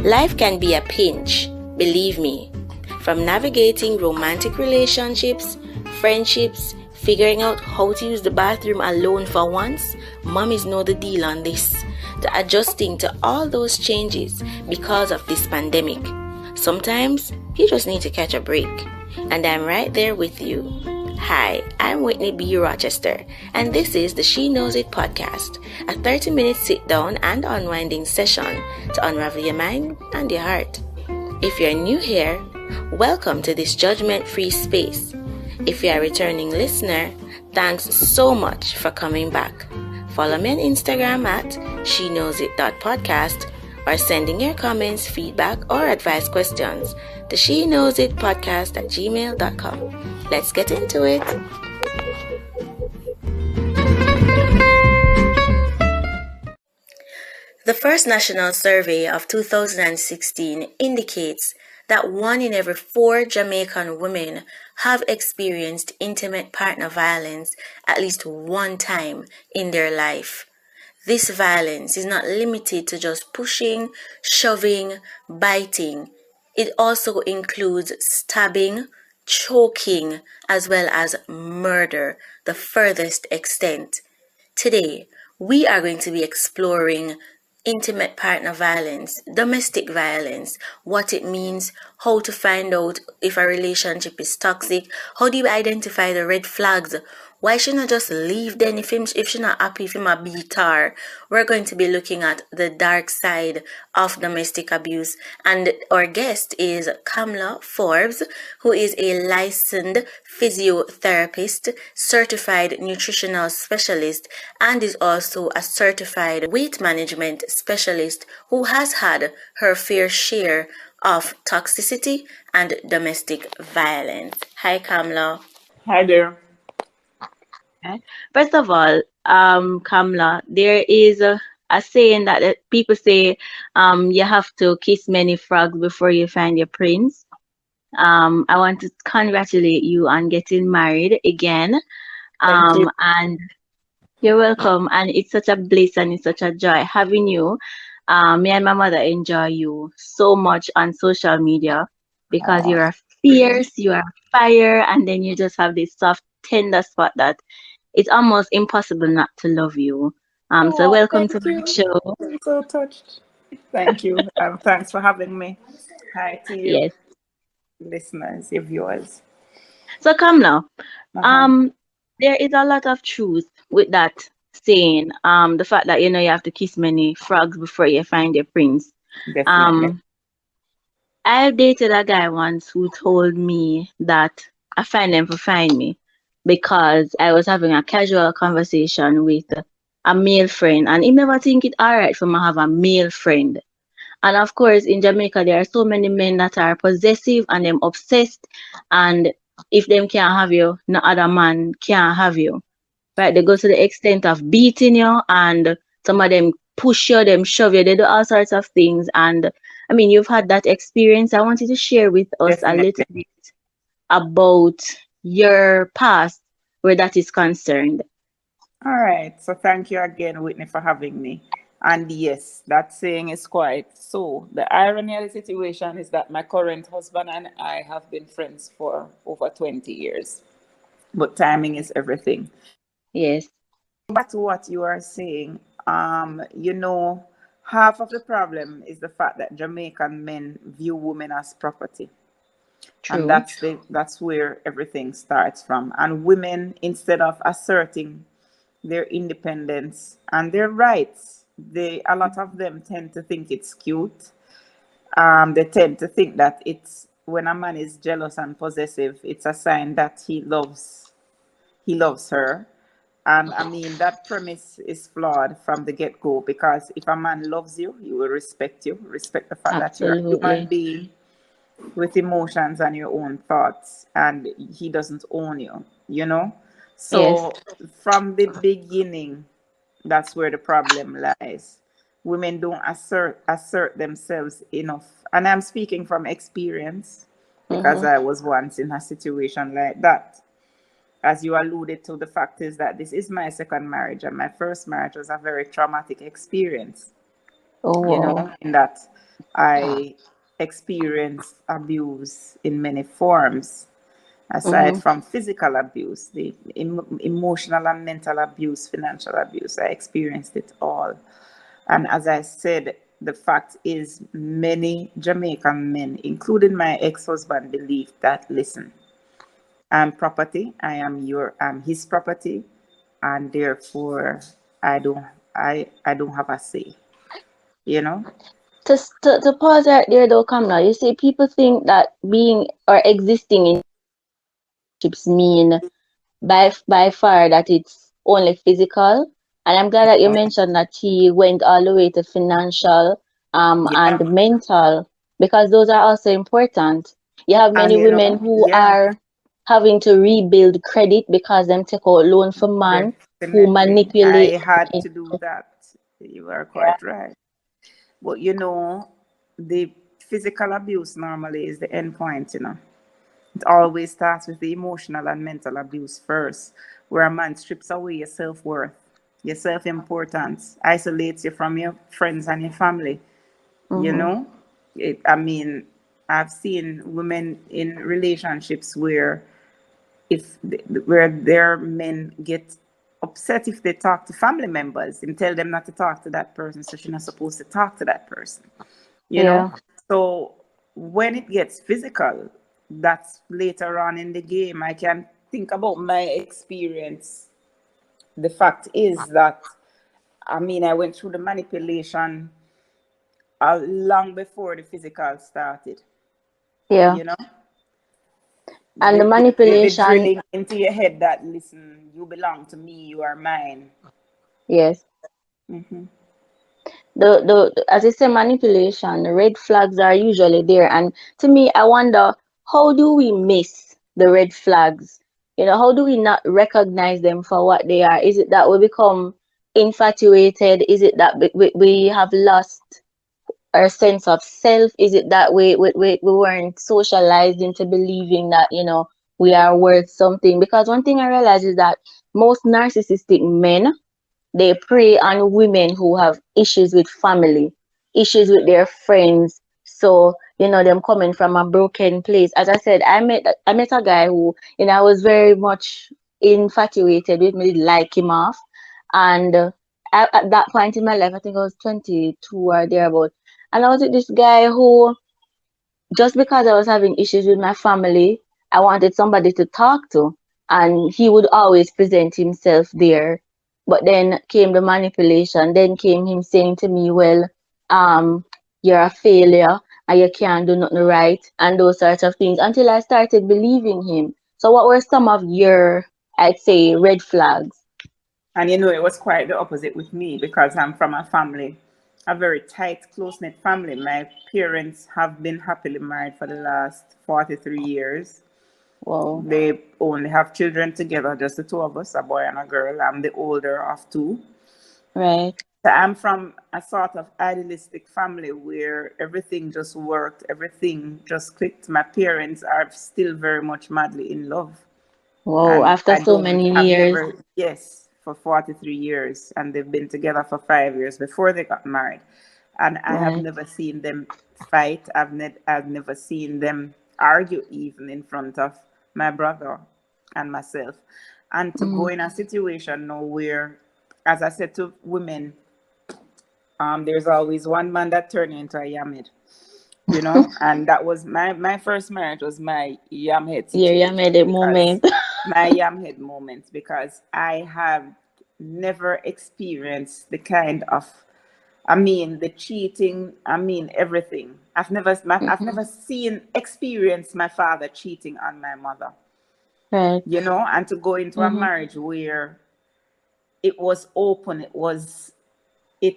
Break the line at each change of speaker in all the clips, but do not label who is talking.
Life can be a pinch, believe me. From navigating romantic relationships, friendships, figuring out how to use the bathroom alone for once, mommies know the deal on this. To adjusting to all those changes because of this pandemic. Sometimes you just need to catch a break. And I'm right there with you. Hi, I'm Whitney B. Rochester, and this is the She Knows It podcast, a 30-minute sit-down and unwinding session to unravel your mind and your heart. If you're new here, welcome to this judgment-free space. If you're a returning listener, thanks so much for coming back. Follow me on Instagram at sheknowsit.podcast or sending your comments, feedback, or advice questions to sheknowsitpodcast@gmail.com. Let's get into it. The first national survey of 2016 indicates that 1 in every 4 Jamaican women have experienced intimate partner violence at least one time in their life. This violence is not limited to just pushing, shoving, biting. It also includes stabbing, choking, as well as murder, the furthest extent. Today, we are going to be exploring intimate partner violence, domestic violence, what it means, how to find out if a relationship is toxic, how do you identify the red flags, why should not just leave then if she's not happy if him a beat her. We're going to be looking at the dark side of domestic abuse, and our guest is Kamla Forbes, who is a licensed physiotherapist, certified nutritional specialist, and is also a certified weight management specialist who has had her fair share of toxicity and domestic violence. Hi, Kamla.
Hi there.
First of all, Kamla, there is a saying that people say you have to kiss many frogs before you find your prince. I want to congratulate you on getting married again.
Thank you.
And you're welcome. And it's such a bliss and it's such a joy having you. Me and my mother enjoy you so much on social media because
Aw.
you're fierce, you are fire, and then you just have this soft, tender spot that it's almost impossible not to love you. So
Aw,
welcome to
thank
my
you.
show.
I'm so touched. Thank you. Thanks for having me. Hi to you,
Yes.
listeners, your viewers.
So Kamla,
Uh-huh.
there is a lot of truth with that saying. The fact that you have to kiss many frogs before you find your prince.
Definitely.
Um, I dated a guy once who told me that I find them to find me because I was having a casual conversation with a male friend, and he never think it alright for me to have a male friend. And of course, in Jamaica, there are so many men that are possessive and them obsessed, and if them can't have you, no other man can't have you. Right? They go to the extent of beating you, and some of them push you, them shove you, they do all sorts of things. And I mean, you've had that experience. I wanted to share with us a little
Definitely.
bit about your past where that is concerned.
All right. So thank you again, Whitney, for having me. And yes, that saying is quite so. The irony of the situation is that my current husband and I have been friends for over 20 years. But timing is everything.
Yes,
Back to what you are saying, you know, half of the problem is the fact that Jamaican men view women as property. And
true.
that's where everything starts from. And women, instead of asserting their independence and their rights, a lot of them tend to think it's cute. They tend to think that it's when a man is jealous and possessive, it's a sign that he loves her. And I mean, that premise is flawed from the get go, because if a man loves you, he will respect you, respect the fact that you're a human
Absolutely.
being with emotions and your own thoughts, and he doesn't own you.
Yes,
So from the beginning, that's where the problem lies. Women don't assert themselves enough. And I'm speaking from experience because
mm-hmm.
I was once in a situation like that. As you alluded to, the fact is that this is my second marriage, and my first marriage was a very traumatic experience,
Oh, wow.
in that I experienced abuse in many forms, aside
Mm-hmm.
from physical abuse, the emotional and mental abuse, financial abuse. I experienced it all. And as I said, the fact is, many Jamaican men, including my ex-husband, believe that, listen, I'm property, I'm his property, and therefore I don't have a say, you know?
To pause right there though, Kamla, you see, people think that being or existing in relationships mean by far that it's only physical. And I'm glad that you
Yeah.
mentioned that he went all the way to financial and
Yeah.
mental, because those are also important. You have
And
many women who
yeah,
are having to rebuild credit because them take out loan from man who
definitely.
manipulate
I had
them.
to do that. You are
Yeah,
quite right. But the physical abuse normally is the end point, It always starts with the emotional and mental abuse first, where a man strips away your self worth, your self importance, isolates you from your friends and your family. You
mm-hmm.
know, I mean, I've seen women in relationships where where their men get upset if they talk to family members and tell them not to talk to that person, so she's not supposed to talk to that person. you know
Yeah,
so when it gets physical, that's later on in the game. I can think about my experience. The fact is that, I mean, I went through the manipulation long before the physical started.
yeah.
you know
And the
the
manipulation,
drilling into your head that, listen, you belong to me, you are mine.
yes.
Hmm.
The as I say, manipulation, red flags are usually there. And to me, I wonder, how do we miss the red flags? How do we not recognize them for what they are? Is it that we become infatuated? Is it that we have lost our sense of self? Is it that we weren't socialized into believing that, we are worth something? Because one thing I realize is that most narcissistic men, they prey on women who have issues with family, issues with their friends. So, them coming from a broken place. As I said, I met a guy who, I was very much infatuated with me, like him off. And at that point in my life, I think I was 22 or thereabout. And I was with this guy who, just because I was having issues with my family, I wanted somebody to talk to. And he would always present himself there. But then came the manipulation. Then came him saying to me, well, um, you're a failure and you can't do nothing right, and those sorts of things, until I started believing him. So what were some of your, I'd say, red flags?
And it was quite the opposite with me, because I'm from a very tight, close knit family. My parents have been happily married for the last 43 years.
Wow.
They only have children together, just the two of us, a boy and a girl. I'm the older of two.
Right.
So I'm from a sort of idealistic family where everything just worked, everything just clicked. My parents are still very much madly in love.
Wow.
And
After so many
I've
years.
never, yes, for 43 years. And they've been together for 5 years before they got married. And I have
Right.
never seen them fight. I've never seen them argue even in front of my brother and myself. And to go
Mm.
in a situation now where, as I said to women, there's always one man that turned into a yamid, and that was my first marriage was my yamhead
Yeah, you
situation,
made a
because
moment.
my yamhead moments, because I have never experienced the kind of, I mean, the cheating, I mean, everything. I've
Mhm.
never experienced my father cheating on my mother,
Right.
and to go into a
Mm-hmm.
marriage where it was open, it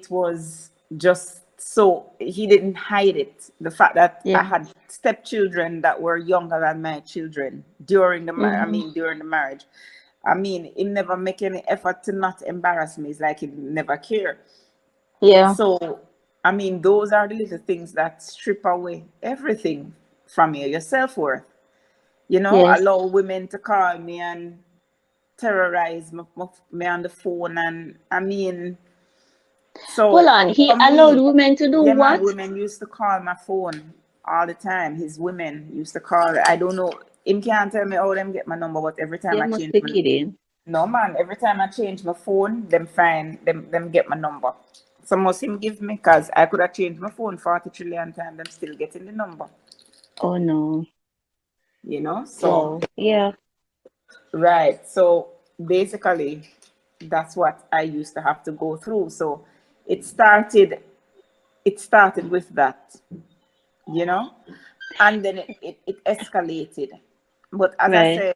was just, so he didn't hide it. The fact that I
Yeah.
had stepchildren that were younger than my children during
Mm-hmm.
during the marriage. I mean, he never make any effort to not embarrass me. It's like he never cared.
Yeah.
So, I mean, those are the little things that strip away everything from you, your self worth.
Yes.
Allow women to call me and terrorize me on the phone, and I mean,
Hold
So
on, he
for
allowed
me,
women to do
yeah, man,
what?
women used to call my phone all the time. His women used to call. I don't know. Him can't tell me how them get my number, but every time
They
I
must
change
be
my
kidding.
no man, every time I change my phone, them find them get my number. So must him give me because I could have changed my phone 40 trillion times, them still getting the number.
Oh no.
You know? So
Wow. Yeah.
right. So basically that's what I used to have to go through. So it started it started with that, you know, and then it escalated. But as I
Right.
said,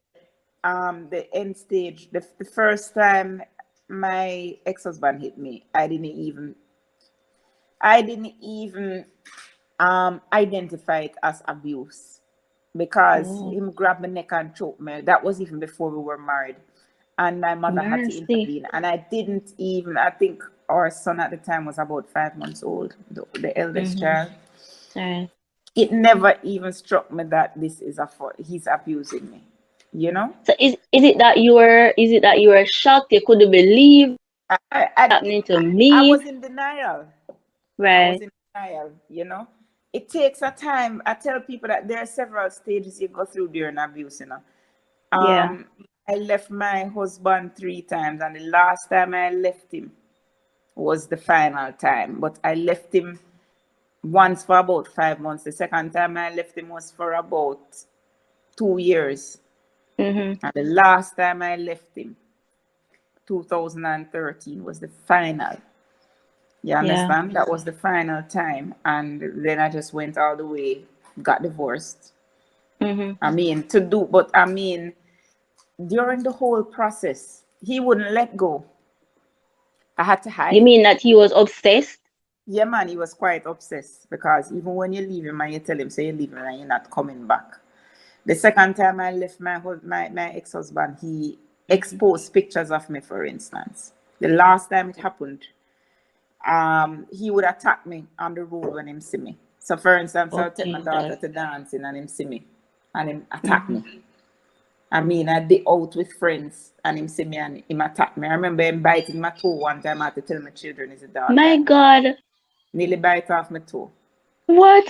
the end stage, the first time my ex-husband hit me, I didn't even identify it as abuse because
Oh,
him grabbed my neck and choked me. That was even before we were married, and my mother had to
mercy.
intervene. And I didn't even. I think our son at the time was about 5 months old, the eldest
Mm-hmm.
child.
Right.
It never even struck me that this is a fault. He's abusing me. You know,
So is it that you were shocked? You couldn't believe
I I, I,
happening to
I
me?
was in denial. I was
Right.
in denial, you know. It takes a time. I tell people that there are several stages you go through during abuse, you know.
Yeah.
Um, I left my husband 3 times, and the last time I left him was the final time. But I left him once for about 5 months. The second time I left him was for about 2 years.
Mm-hmm.
And the last time I left him, 2013, was the final. You
Yeah.
understand? That was the final time. And then I just went all the way, got divorced.
Mm-hmm.
But I mean, during the whole process, he wouldn't let go. I had to
You
hide.
mean that he was obsessed?
Yeah, man, he was quite obsessed because even when you leave him and you tell him, say you're leaving and you're not coming back. The second time I left my ex-husband, he
Mm-hmm.
exposed pictures of me, for instance. The last time it happened, he would attack me on the road when him see me. So for instance,
Oh
I'll take my daughter
Jesus.
to dancing and him see me and him attack
Mm-hmm.
me. I'd be out with friends and him see me and him attack me. I remember him biting my toe one time. I had to tell my children it's a dog
My
bite.
God.
Nearly bite off my toe.
What?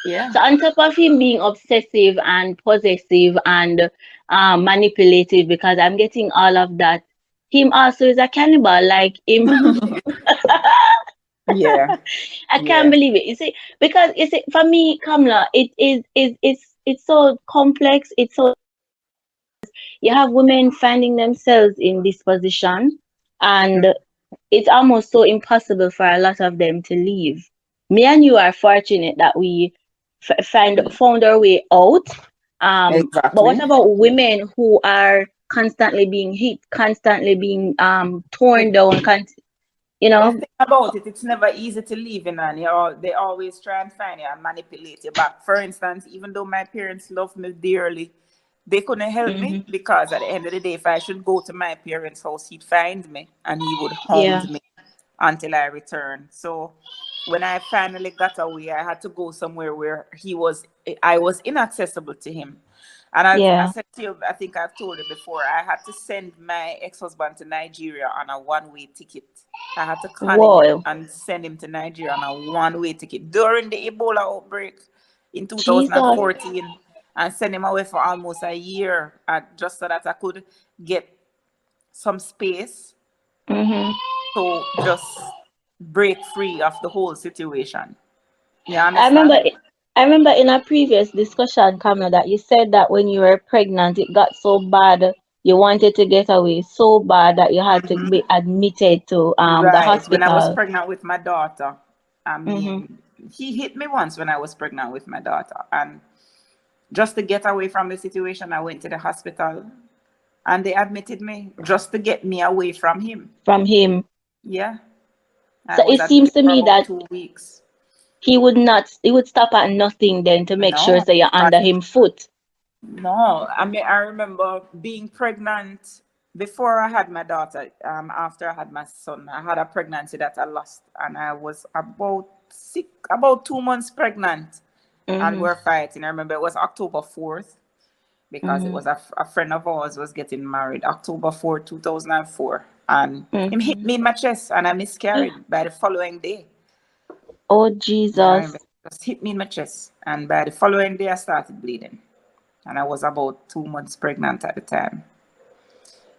Yeah.
So on top of him being obsessive and possessive and manipulative, because I'm getting all of that, him also is a cannibal. Like him,
Yeah.
I can't
Yeah.
believe it. You see, because you see, for me, Kamla, it's so complex. It's so you have women finding themselves in this position, and it's almost so impossible for a lot of them to leave. Me and you are fortunate that we found our way out. But what
Exactly.
about women who are constantly being hit, constantly being
The,
torn down, you
the
know?
thing about it, it's never easy to leave, and they always try and find you and manipulate you back. For instance, even though my parents love me dearly, they couldn't help
Hmm.
me because at the end of the day, if I should go to my parents' house, he'd find me and he would
Yeah,
hound me until I returned. So when I finally got away, I had to go somewhere where I was inaccessible to him. And as I
yeah.
said to you, I think I've told you before, I had to send my ex-husband to Nigeria on a one-way ticket. I had to con him
Whoa,
and send him to Nigeria on a one-way ticket during the Ebola outbreak in
Jesus.
2014, and send him away for almost a year, just so that I could get some space
Hmm.
to just break free of the whole situation. You
I remember,
understand?
I remember in a previous discussion, Kamla, that you said that when you were pregnant, it got so bad, you wanted to get away so bad that you had to be admitted to the
Right. When I was
hospital.
pregnant with my daughter, I
Hmm.
mean, he hit me once when I was pregnant with my daughter. And just to get away from the situation, I went to the hospital and they admitted me just to get me away from him.
From him.
Yeah. I
So
was
it seems
admitted
to
for
me
about
that
2 weeks.
he would stop at nothing then to make sure
No,
that you're
because
under him foot.
no, I mean, I remember being pregnant before I had my daughter. After I had my son, I had a pregnancy that I lost, and I was about 2 months pregnant, and
Hmm.
we're fighting. I remember it was October 4th because it
Hmm.
was a friend of ours was getting married. October 4th, 2004, And him hit
Mm-hmm.
me in my chest and I miscarried by the following day.
Oh,
You know,
Jesus.
it just hit me in my chest. And by the following day, I started bleeding. And I was about 2 months pregnant at the time.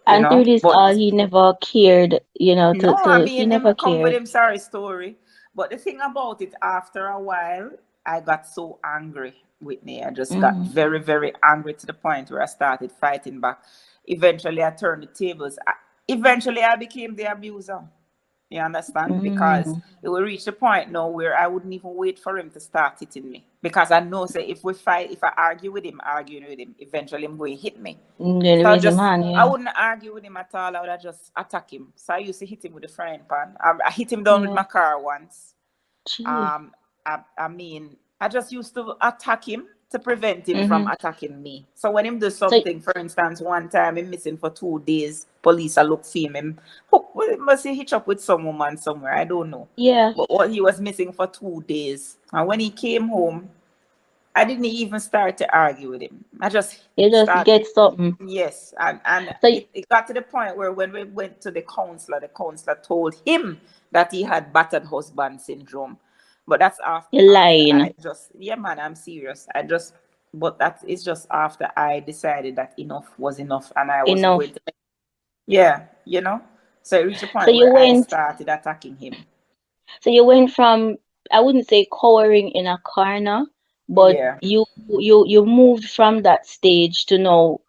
You
And
know,
through this
but
all, he never cared,
no, I
he
mean, him
never
come with
cared.
him sorry story. But the thing about it, after a while, I got so angry with me. I just got
Mm-hmm.
very, very angry to the point where I started fighting back. Eventually, I turned the tables. Eventually, I became the abuser. You understand? Because
Mm-hmm.
it will reach a point now where I wouldn't even wait for him to start hitting me. Because I know, say, if we fight, if I arguing with him, eventually I'm going to hit me.
Then
So
raise him hand,
I
yeah.
wouldn't argue with him at all. I would have just attack him. So I used to hit him with a frying pan. I hit him down with
Yeah.
my car once.
Gee.
Um, I mean, I just used to attack him to prevent him from
Mm-hmm.
attacking me. So when him do
So,
something, for instance, one time him missing for 2 days, police I look for him. Must he hitch up with some woman somewhere? I don't know.
yeah,
But what he was missing for 2 days, and when he came home, I didn't even start to argue with him. I just
you just
start.
get something.
Yes, and
So,
it got to the point where when we went to the counselor told him that he had battered husband syndrome. But that's
you're
after I
lying.
just, yeah, man, I'm serious. But that is just after I decided that enough was enough and I wasn't
Enough.
going to, yeah, you know. So it reached a
So
point
you
where I
went,
started attacking him.
so you went from, I wouldn't say cowering in a corner, but
Yeah,
you moved from that stage to now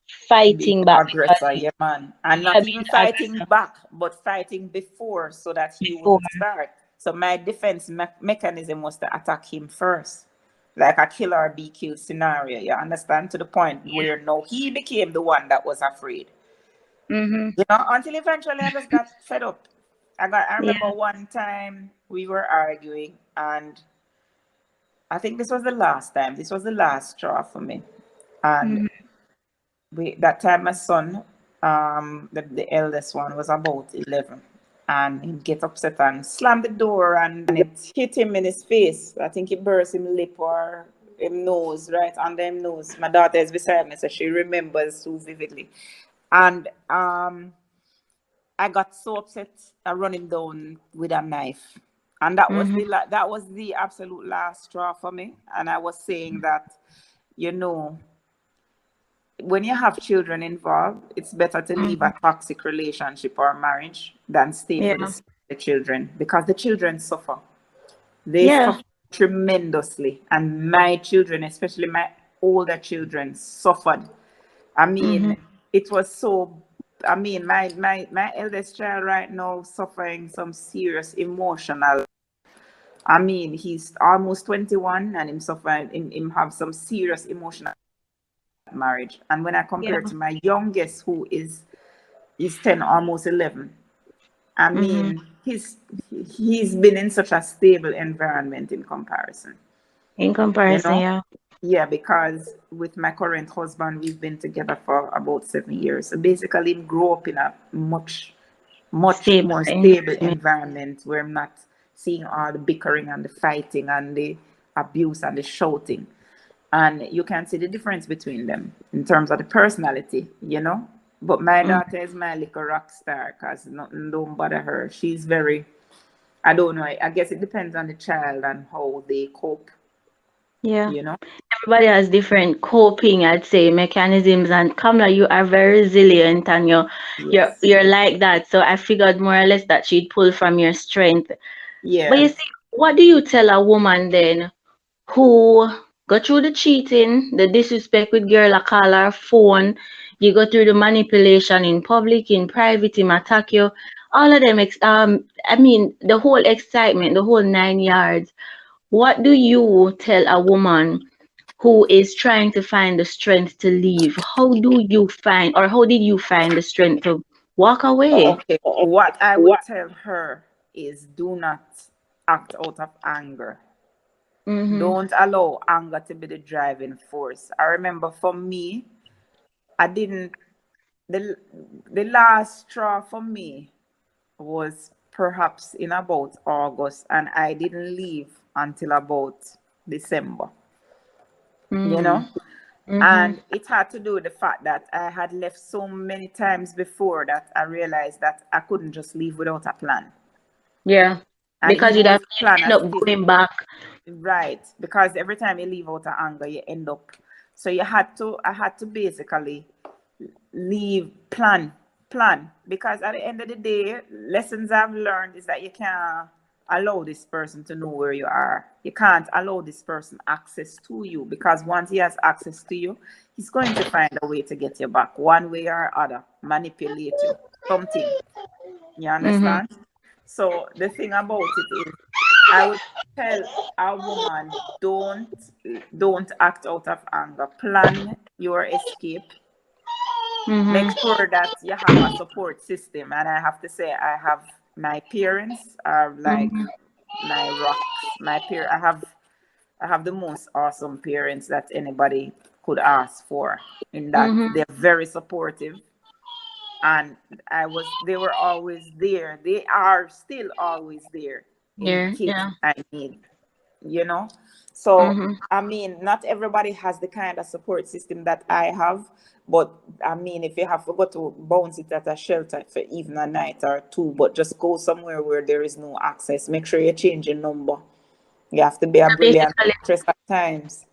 being
fighting back because
aggressor, yeah, man. And
you
not
have
even
been
fighting
aggressive
back, but fighting before so that he
before.
wouldn't start. So my defense mechanism was to attack him first, like a kill or be killed scenario. You understand? To the point where now he became the one that was afraid.
Mm-hmm.
You know, until eventually I just got fed up. I
Yeah.
remember one time we were arguing, and I think this was the last time. This was the last straw for me. And
Mm-hmm.
that time my son, the eldest one, was about 11, and he get upset and slammed the door, and it hit him in his face. I think it burst him lip or him nose, right under him nose. My daughter is beside me, so she remembers so vividly. And I got so upset. I run him down with a knife, and
Mm-hmm.
that was the absolute last straw for me. And I was saying that, you know, when you have children involved, it's better to leave
Mm-hmm.
a toxic relationship or marriage than stay for
Yeah.
the children, because the children suffer. They
Yeah.
suffer tremendously, and my children, especially my older children, suffered. I
Mm-hmm.
mean, it was so. I mean, my eldest child right now suffering some serious emotional. I mean, he's almost 21, and him suffering. Him have some serious emotional marriage. And when I compare it
Yeah.
to my youngest, who is 10, almost 11, I
Mm-hmm.
mean, he's been in such a stable environment in comparison.
In
You
comparison,
know,
yeah.
yeah, because with my current husband, we've been together for about 7 years. So basically, he grew up in a much
Stable
more stable
environment.
environment where I'm not seeing all the bickering and the fighting and the abuse and the shouting. And you can see the difference between them in terms of the personality, you know. But my
Mm.
daughter is my little rock star because nothing don't bother her. She's very, I don't know, I guess it depends on the child and how they cope,
Yeah.
you know.
Everybody has different coping, I'd say, mechanisms. And Kamla, you are very resilient and
Yes.
you're like that. So I figured more or less that she'd pull from your strength. But
Yeah.
you see, what do you tell a woman then who go through the cheating, the disrespect with girl a call her phone, you go through the manipulation in public, in private, him attack you, all of them I mean the whole excitement, the whole 9 yards. What do you tell a woman who is trying to find the strength to leave? How do you find, or how did you find the strength to walk away?
Okay. What I would tell her is do not act out of anger.
Mm-hmm.
Don't allow anger to be the driving force. I remember for me, I didn't the the last straw for me was perhaps in about August, and I didn't leave until about December. You
Mm.
know, And it had to do with the fact that I had left so many times before that I realized that I couldn't just leave without a plan.
Yeah.
And
Because
even
you'd have
with plan
end
as
up
it is,
going back.
right? Because every time you leave out of anger, you end up. So I had to basically leave, plan. Because at the end of the day, lessons I've learned is that you can't allow this person to know where you are. You can't allow this person access to you, because once he has access to you, he's going to find a way to get you back one way or other, manipulate you, something. You understand? So the thing about it is, I would tell a woman, don't act out of anger. Plan your escape. Make sure that you have a support system. And I have to say, I have my parents are like my rocks. I have the most awesome parents that anybody could ask for. In that they're very supportive, and they were always there. They are still always there in
Yeah.
case
Yeah.
I need, you know. So I mean, not everybody has the kind of support system that I have, but I mean, if you have to go to bounce it at a shelter for even a night or two, but just go somewhere where there is no access. Make sure you change your number. You have to be a brilliant
Basically,
actress at times.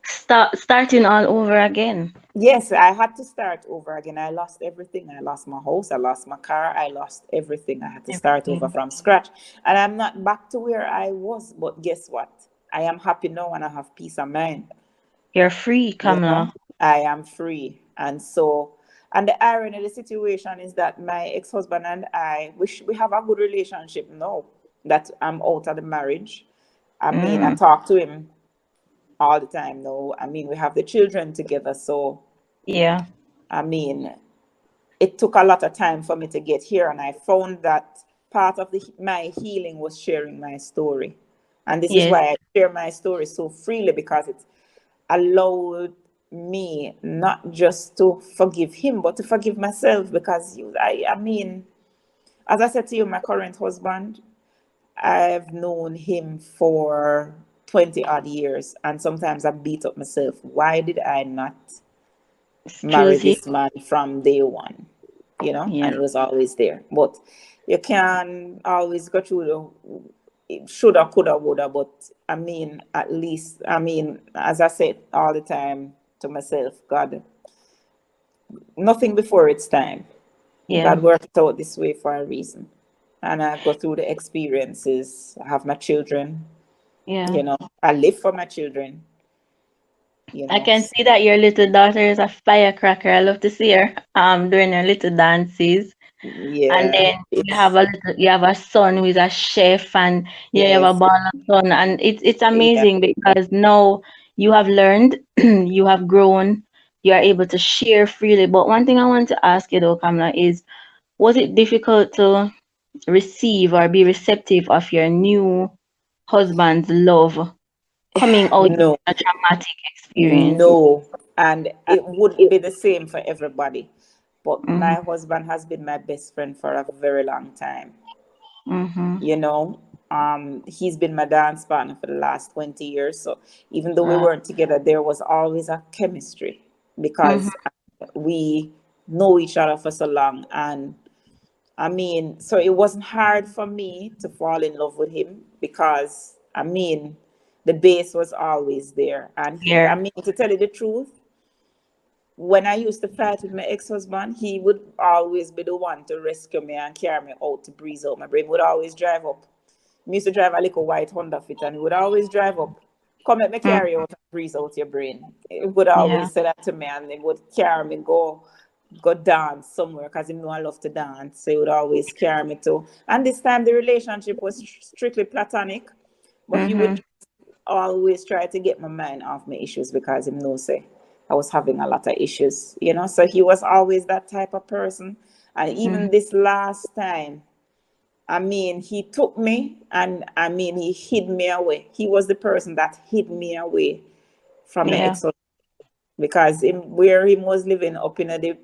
starting all over again.
Yes, I had to start over again. I lost everything. I lost my house. I lost my car. I lost everything. I had to start over
Everything.
from scratch. And I'm not back to where I was. But guess what? I am happy now and I have peace of mind.
You're free,
You know,
Kamla.
I am free. And so, and the irony of the situation is that my ex-husband and I, we have a good relationship now that I'm out of the marriage. I mean, I talk to him all the time now. I mean, we have the children together. So,
Yeah.
I mean, it took a lot of time for me to get here, and I found that part of my healing was sharing my story. And this is
Yes.
why I share my story so freely, because it allowed me not just to forgive him, but to forgive myself. Because I mean, as I said to you, my current husband, I've known him for 20 odd years, and sometimes I beat up myself. Why did I not marry
Choose him.
this man from day one? You know,
Yeah.
and he was always there. But you can always go through the shoulda, coulda, woulda. But I mean, at least, I mean, as I said all the time to myself, God, nothing before it's time.
Yeah.
God worked it out this way for a reason. And I go through the experiences. I have my children,
Yeah.
you know, I live for my children, you
I
know.
can see that your little daughter is a firecracker. I love to see her doing her little dances. And
Yeah,
then
it's,
you have a son who is a chef, and you have a
yes,
ball of son, and it's
yeah.
amazing because now you have learned, you have grown, you are able to share freely. But one thing I want to ask you though, Kamla, is was it difficult to receive or be receptive of your new husband's love coming out of
No,
a traumatic experience?
no. And it wouldn't be the same for everybody. But
Mm-hmm,
my husband has been my best friend for a very long time.
mm-hmm.
You know, he's been my dance partner for the last 20 years. So even though we
Wow.
weren't together, there was always a chemistry,
Mm-hmm,
because we know each other for so long. And I mean, so it wasn't hard for me to fall in love with him, because I mean, the base was always there. And I
here.
mean, to tell you the truth, when I used to fight with my ex-husband, he would always be the one to rescue me and carry me out to breeze out. My brain would always drive up. I used to drive a little white Honda Fit, and he would always drive up. Come let me
Mm,
carry out and breeze out your brain. He would
yeah,
always say that to me, and he would carry me go dance somewhere, because he knew I love to dance. So he would always carry me to. And this time the relationship was strictly platonic, but he
mm-hmm,
would always try to get my mind off my issues, because he knows say I was having a lot of issues, you know. So he was always that type of person. And
mm-hmm.
even this last time, I mean, he took me, and I mean, he hid me away. He was the person that hid me away from my
Yeah,
ex, because where he was living up in the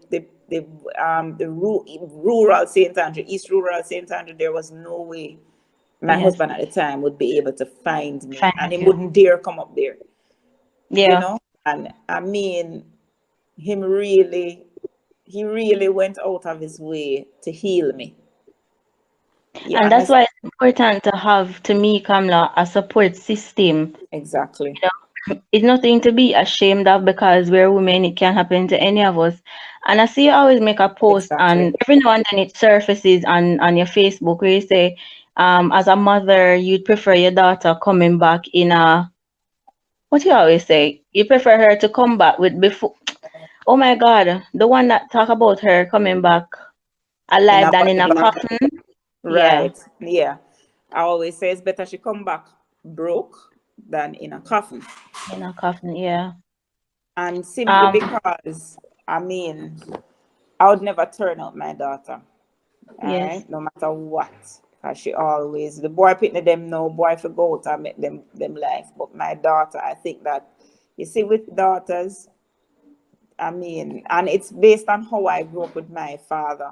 rural St. Andrew, East Rural St. Andrew, there was no way my
yes.
husband at the time would be able to find me, and
Find
he
you.
wouldn't dare come up there, you
Yeah.
know. And I mean, he really went out of his way to heal me. You
And that's
understand?
why it's important to have, to me, Kamla, a support system.
Exactly.
It's nothing to be ashamed of because we're women, it can happen to any of us. And I see you always make a post,
Exactly.
and every now and then it surfaces on your Facebook where you say, as a mother, you'd prefer your daughter coming back in a, what you always say? You prefer her to come back with before. Oh my God, the one that talk about her coming back
In
alive
a
than in
body
a
bag.
coffin. Yeah,
Right. Yeah. I always say it's better she come back broke than in a coffin.
in a coffin. Yeah.
And simply
Um.
because, I mean, I would never turn out my daughter. All
Yes.
right, no matter what. Cause she always the boy picking them no boy for go out and make them life. But my daughter, I think that you see with daughters, I mean, and it's based on how I grew up with my father.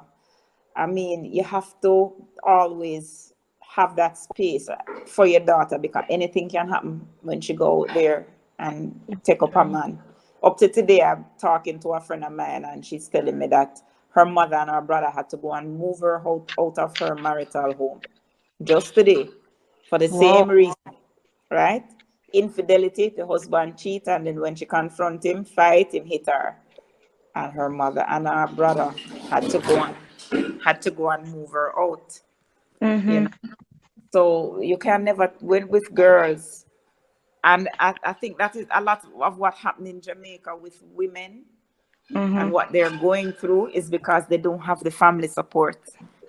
I mean, you have to always have that space for your daughter because anything can happen when she go out there and take up a
True.
man. Up to today, I'm talking to a friend of mine and she's telling me that her mother and her brother had to go and move her out of her marital home just today for the
Wow.
same reason, right? Infidelity, the husband cheat, and then when she confront him, fight him, hit her, and her mother and her brother had to go and move her out. You
Mhm.
know, so you can never win with girls, and I think that is a lot of what happened in Jamaica with women and
Mhm.
what they're going through is because they don't have the family support.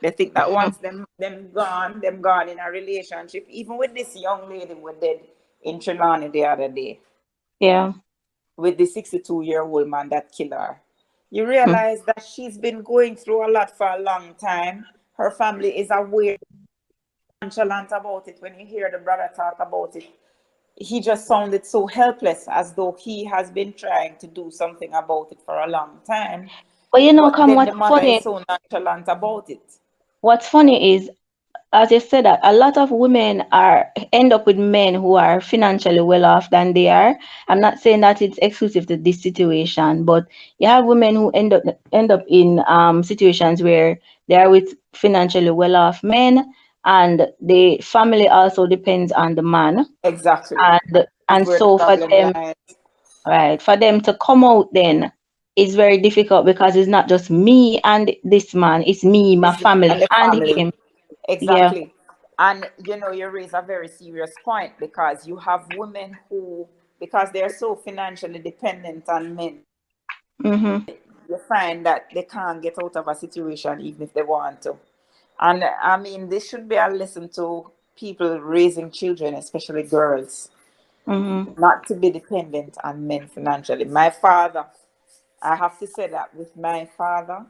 They think that once them gone in a relationship, even with this young lady we did in Trelawney the other day,
Yeah.
with the 62-year-old man that killed her. You
Hmm.
realize that she's been going through a lot for a long time. Her family is aware, nonchalant about it. When you hear the brother talk about it, he just sounded so helpless, as though he has been trying to do something about it for a long time.
But you know,
But
come
then the
what's
mother is
funny?
so nonchalant about it.
What's funny is, as you said, that a lot of women are end up with men who are financially well off than they are. I'm not saying that it's exclusive to this situation, but you have women who end up in situations where they are with financially well off men, and the family also depends on the man,
Exactly.
and
Is
and
where the
so for
problem
them,
lies.
right, for them to come out then is very difficult because it's not just me and this man, it's me, my
Is
family,
and the
and
family.
him. Yeah.
Exactly. And you raise a very serious point because you have women who, because they're so financially dependent on men,
Mm-hmm.
you find that they can't get out of a situation even if they want to. And I mean, this should be a lesson to people raising children, especially girls,
Mm-hmm.
not to be dependent on men financially. My father, I have to say that with my father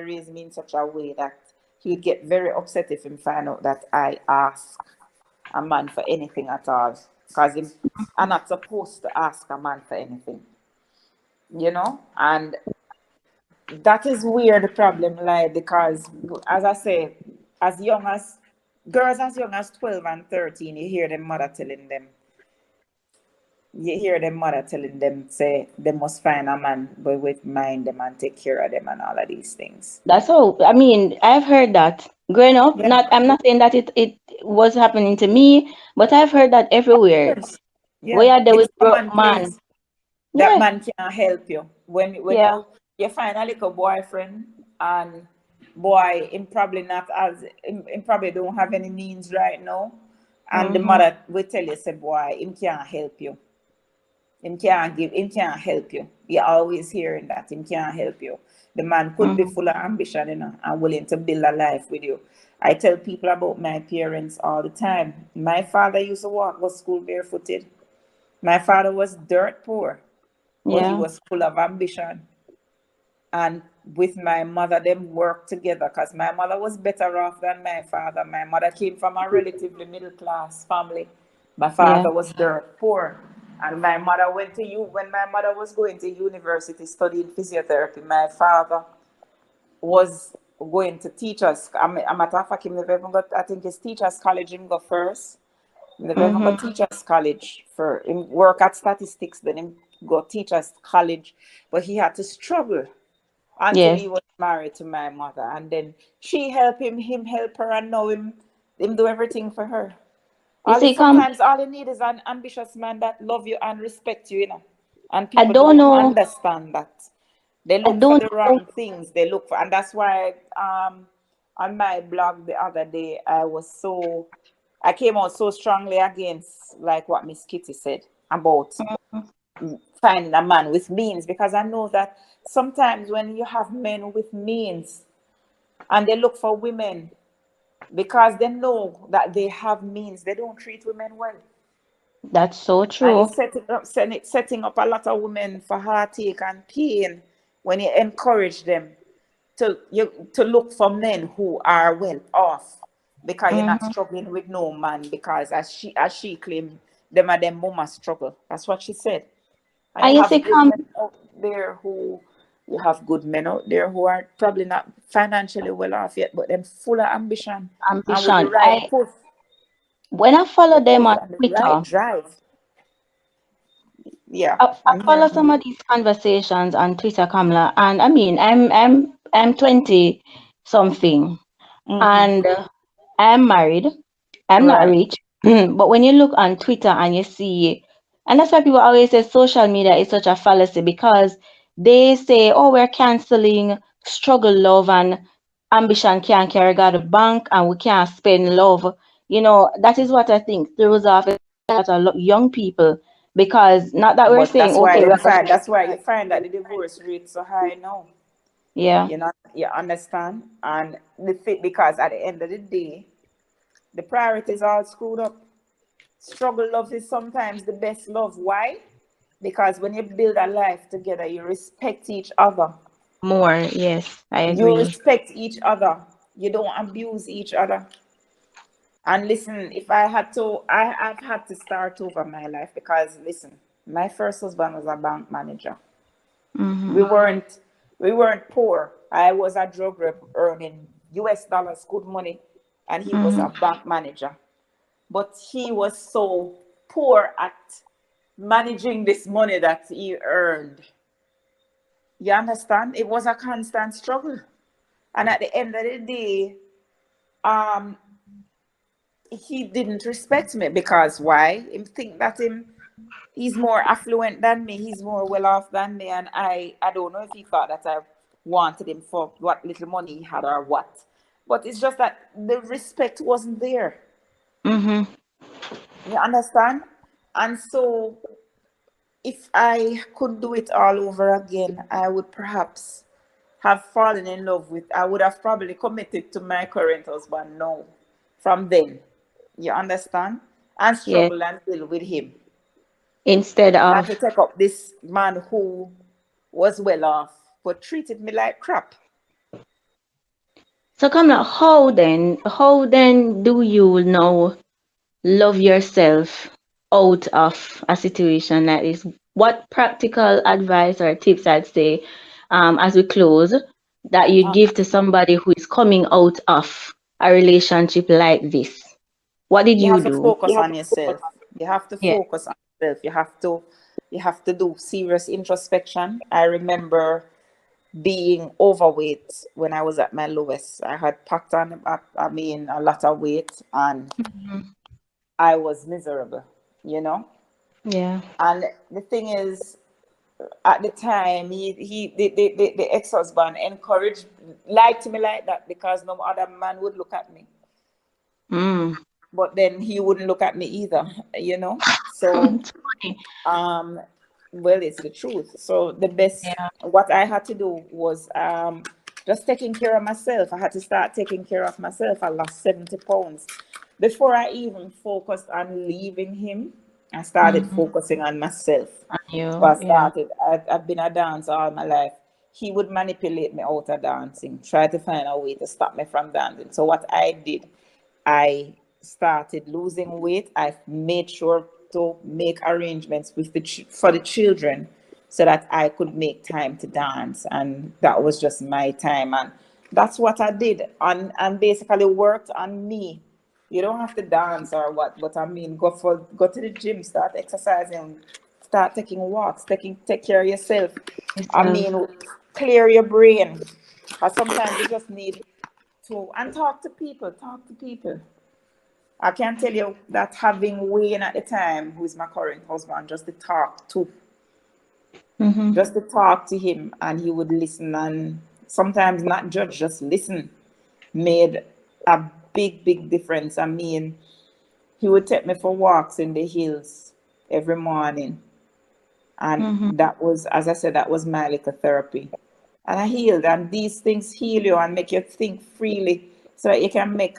raised me in such a way that he would get very upset if he find out that I ask a man for anything at all. Because I'm not supposed to ask a man for anything, And that is where the problem lies because, as I say, as young as girls as young as 12 and 13, you hear them mother telling them, say, they must find a man but with mind them and take care of them and all of these things.
That's all. I mean, I've heard that growing up.
Yeah,
Not, I'm not saying that it was happening to me, but I've heard that
of
everywhere.
course.
We
Yeah,
are there
it's
with
a
broke
man
man.
place. That
Yeah.
man can't help you. When
Yeah.
you find a little boyfriend and boy, him probably not as him probably don't have any means right now. And the
Mm-hmm.
mother will tell you, say, boy, him can't help you. Him can't help you. You're always hearing that. Him can't help you. The man could be
Mm-hmm.
full of ambition, and willing to build a life with you. I tell people about my parents all the time. My father used to walk to school barefooted. My father was dirt poor, but he
Yeah.
was full of ambition. And with my mother, them worked together because my mother was better off than my father. My mother came from a relatively middle class family. My
Yeah.
father was dirt poor. And my mother went to you when my mother was going to university studying physiotherapy. My father was going to teach us. A matter of fact, him never even got, I think his teachers college him go first. He never even
Mm-hmm.
got teachers college for him work at statistics. Then him go teach us college, but he had to struggle until
Yes.
he was married to my mother, and then she help him help her, and now him do everything for her.
You see, come,
Sometimes all you need is an ambitious man that love you and respect you, and
I
people
don't
don't
know.
understand that. They
I
look for
don't
the
know.
wrong things. They look for, and that's why on my blog the other day I came out so strongly against like what Miss Kitty said about finding a man with means, because I know that sometimes when you have men with means and they look for women because they know that they have means, they don't treat women well.
That's so
And
true.
it's setting up a lot of women for heartache and pain when you encourage them to look for men who are well off, because you're not
Hmm.
struggling with no man, because as she claimed, them and them mama struggle. That's what she said. And
And
you
you
have
see,
good
come,
men out there who you have good men out there who are probably not financially well off yet, but them full of ambition and with the
ambition.
right push,
When I follow them
push
on
and the right
Twitter,
drive. Yeah,
I
I'm
follow
hearing you.
some of these conversations on Twitter, Kamla, and I mean, I'm 20 something,
Mm-hmm.
and I'm married. I'm not
Right.
rich, but when you look on Twitter and you see, and that's why people always say social media is such a fallacy, because they say, oh, we're canceling struggle love, and ambition can't carry God to the bank, and we can't spend love. That is what I think throws off a lot of young people, because not that we're
But
saying, okay, we're gonna,
that's why you find that the divorce rate so high now.
yeah,
You understand? And because at the end of the day, the priorities are all screwed up. Struggle love is sometimes the best love. Why? Because when you build a life together, you respect each other.
more, yes, I
You
agree.
respect each other. You don't abuse each other. And listen, if I had to, I've had to start over my life, because listen, my first husband was a bank manager.
Mm-hmm.
We weren't we weren't poor. I was a drug rep earning US dollars, good money, and he was
Mm-hmm.
a bank manager. But he was so poor at managing this money that he earned. You understand? It was a constant struggle. And at the end of the day, um, he didn't respect me, because why? Him think that he's more affluent than me, he's more well off than me, and I don't know if he thought that I wanted him for what little money he had or what. But it's just that the respect wasn't there.
Mm-hmm.
You understand? And so if I could do it all over again, I would perhaps have fallen in love with, I would have probably committed to my current husband now, from then. You understand? And
Yes.
struggle and deal with him.
Instead
Than
of,
to take up this man who was well off but treated me like crap.
so come now, how then do you now love yourself out of a situation like this? What practical advice or tips, I'd say, as we close, that you
Uh,
give to somebody who is coming out of a relationship like this? What did
you
you
have to
do?
focus on yourself. You have to
Yeah.
focus on yourself. You have to do serious introspection. I remember being overweight when I was at my lowest. I had packed on, a lot of weight, and
Mhm.
I was miserable.
Yeah.
And the thing is, at the time, the ex-husband encouraged, lied to me like that, because no other man would look at me.
Mm.
But then he wouldn't look at me either. So,
It's funny.
um, well, it's the truth. So the best,
Yeah.
what I had to do was just taking care of myself. I had to start taking care of myself. I lost 70 pounds. Before I even focused on leaving him, I started
Mm-hmm.
focusing on myself. So
You.
I
Yeah.
started, I've been a dancer all my life. He would manipulate me out of dancing, try to find a way to stop me from dancing. So what I did, I started losing weight. I made sure to make arrangements with for the children, so that I could make time to dance, and that was just my time, and that's what I did, and basically worked on me. You don't have to dance or what, but I mean, go to the gym, start exercising start taking walks, take care of yourself. I
Yourself.
mean, clear your brain. Or sometimes you just need to and talk to people. Talk to people. I can tell you that having Wayne at the time, who is my current husband,
Mm-hmm.
just to talk to him, and he would listen and sometimes not judge, just listen, made a big difference. I mean, he would take me for walks in the hills every morning. And
Mm-hmm.
that was, as I said, that was my little therapy. And I healed. And these things heal you and make you think freely so that you can make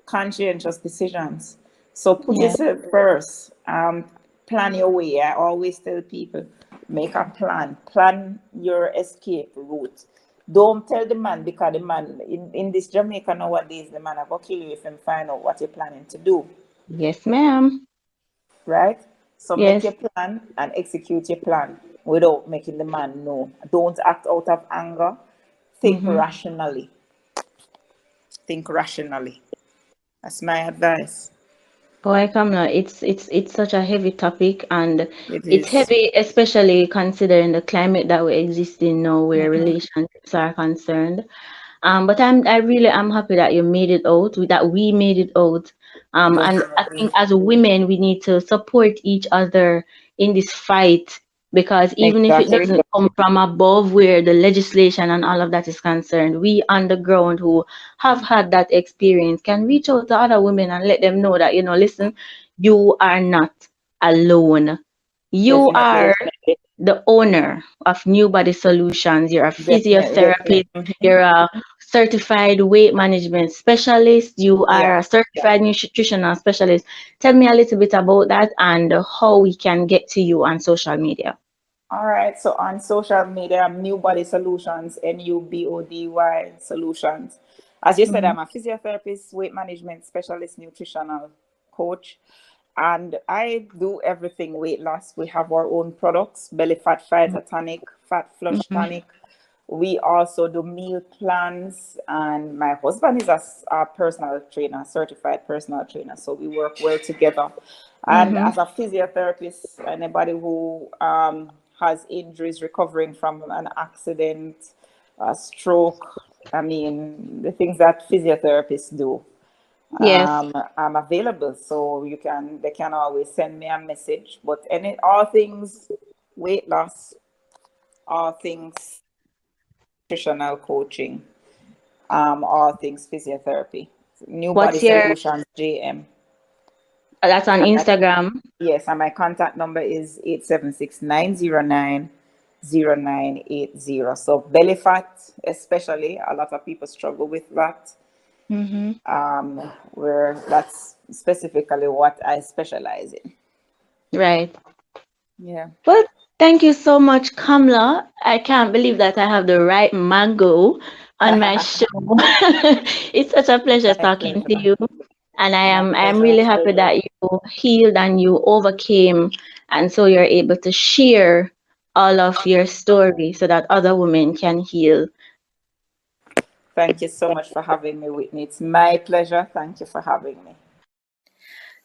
conscientious decisions. So put
Yeah.
yourself first. Plan your way. I always tell people, make a plan. Plan your escape route. Don't tell the man, because the man in this Jamaica nowadays, the man will kill you if he find out what you're planning to do.
Yes, ma'am.
Right? So make
Yes.
your plan and execute your plan without making the man know. Don't act out of anger. Think
Mm-hmm.
rationally. Think rationally. That's my advice.
Boy, Kamla, it's such a heavy topic, and
It
it's
is.
heavy, especially considering the climate that we exist in now, where relationships are concerned. But I really am happy that you made it out, that we made it out. And I
Definitely.
think as women, we need to support each other in this fight, because even if it
Exactly.
doesn't come from above where the legislation and all of that is concerned, we on the ground who have had that experience can reach out to other women and let them know that, listen, you are not alone. You
Definitely.
are the owner of New Body Solutions. You're a
Definitely.
physiotherapist. You're a certified weight management specialist. You
Yeah.
are a certified nutritional specialist. Tell me a little bit about that and how we can get to you on social media.
All right. So on social media, New Body Solutions, NUBODY Solutions. As you said,
Mm-hmm.
I'm a physiotherapist, weight management specialist, nutritional coach, and I do everything weight loss. We have our own products: belly fat fighter tonic, fat flush
Mm-hmm.
tonic. We also do meal plans, and my husband is a personal trainer, certified personal trainer. So we work well together. And
Mm-hmm.
as a physiotherapist, anybody who has injuries recovering from an accident, a stroke, I mean, the things that physiotherapists do,
Yes.
I'm available. So they can always send me a message. But all things weight loss, all things nutritional coaching, all things physiotherapy. New Body
What's your,
Solutions JM.
that's on
And
Instagram.
yes, and my contact number is 876-909-0980. So belly fat, especially, a lot of people struggle with that.
Mm-hmm.
Where that's specifically what I specialize in.
Right.
Yeah.
Well, thank you so much, Kamla. I can't believe that I have the right mango on my show. It's such a pleasure
My
talking to
pleasure.
you. And
My
I'm
pleasure.
really happy that you healed and you overcame, and so you're able to share all of your story so that other women can heal.
Thank you so much for having me, Whitney. It's my pleasure. Thank you for having me.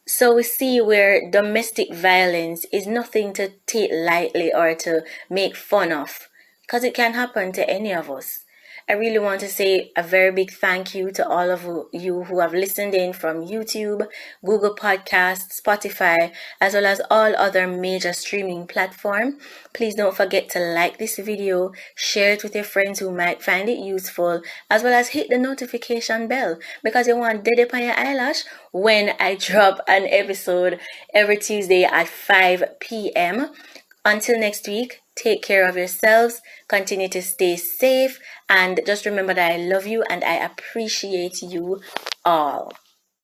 So we see where domestic violence is nothing to take lightly or to make fun of, because it can happen to any of us. I really want to say a very big thank you to all of you who have listened in from YouTube, Google Podcasts, Spotify, as well as all other major streaming platforms. Please don't forget to like this video, share it with your friends who might find it useful, as well as hit the notification bell because you want dead upon your eyelash when I drop an episode every Tuesday at 5 p.m. Until next week, take care of yourselves, continue to stay safe, and just remember that I love you and I appreciate you all.